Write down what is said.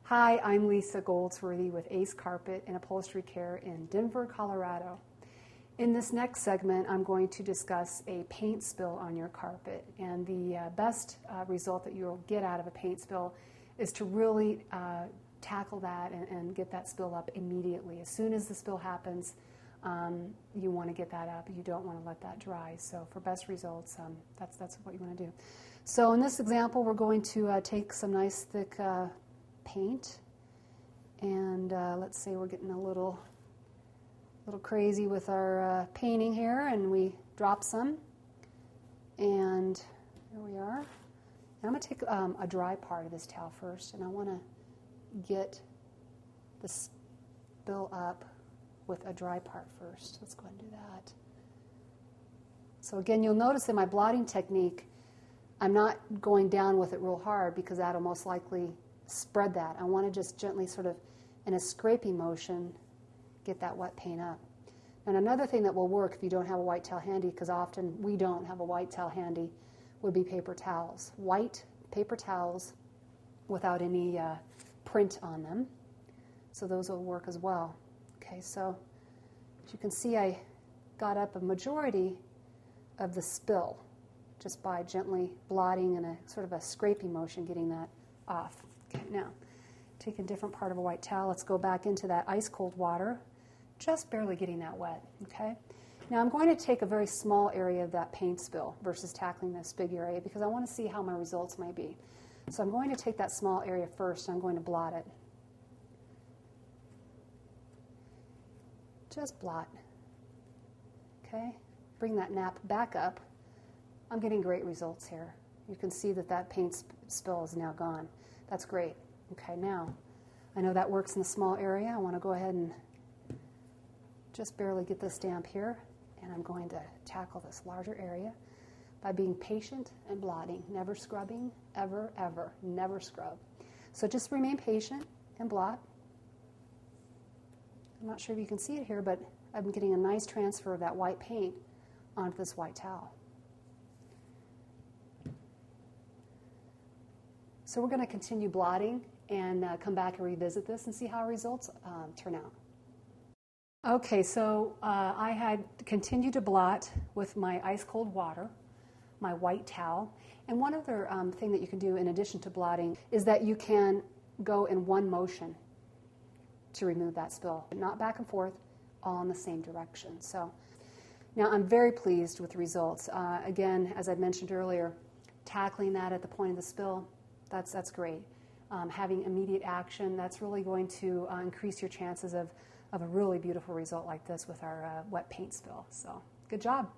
Hi, I'm Lisa Goldsworthy with Ace Carpet and Upholstery Care in Denver, Colorado. In this next segment, I'm going to discuss a paint spill on your carpet. And the best result that you'll get out of a paint spill is to really tackle that and get that spill up immediately. As soon as the spill happens, you want to get that up. You don't want to let that dry. So for best results, that's what you want to do. So in this example, we're going to take some nice thick paint, and let's say we're getting a little crazy with our painting here, and we drop some, and here we are. And I'm going to take a dry part of this towel first, and I want to get the spill up with a dry part first. Let's go ahead and do that. So again, you'll notice in my blotting technique, I'm not going down with it real hard because that'll most likely spread that. I want to just gently sort of, in a scraping motion, get that wet paint up. And another thing that will work if you don't have a white towel handy, because often we don't have a white towel handy, would be paper towels. White paper towels without any print on them. So those will work as well. Okay, so as you can see, I got up a majority of the spill just by gently blotting and a sort of a scraping motion, getting that off. Okay, now, take a different part of a white towel. Let's go back into that ice cold water, just barely getting that wet, okay? Now I'm going to take a very small area of that paint spill versus tackling this big area because I want to see how my results may be. So I'm going to take that small area first, and I'm going to blot it. Just blot, okay? Bring that nap back up. I'm getting great results here. You can see that that paint spill is now gone. That's great. Okay, now, I know that works in the small area. I want to go ahead and just barely get this damp here, and I'm going to tackle this larger area by being patient and blotting, never scrubbing, ever, ever, never scrub. So just remain patient and blot. I'm not sure if you can see it here, but I'm getting a nice transfer of that white paint onto this white towel. So we're going to continue blotting and come back and revisit this and see how our results turn out. Okay, so I had continued to blot with my ice-cold water, my white towel. And one other thing that you can do in addition to blotting is that you can go in one motion to remove that spill, not back and forth, all in the same direction. So now I'm very pleased with the results. Again, as I mentioned earlier, tackling that at the point of the spill, that's great. Having immediate action, that's really going to increase your chances of a really beautiful result like this with our wet paint spill. So good job.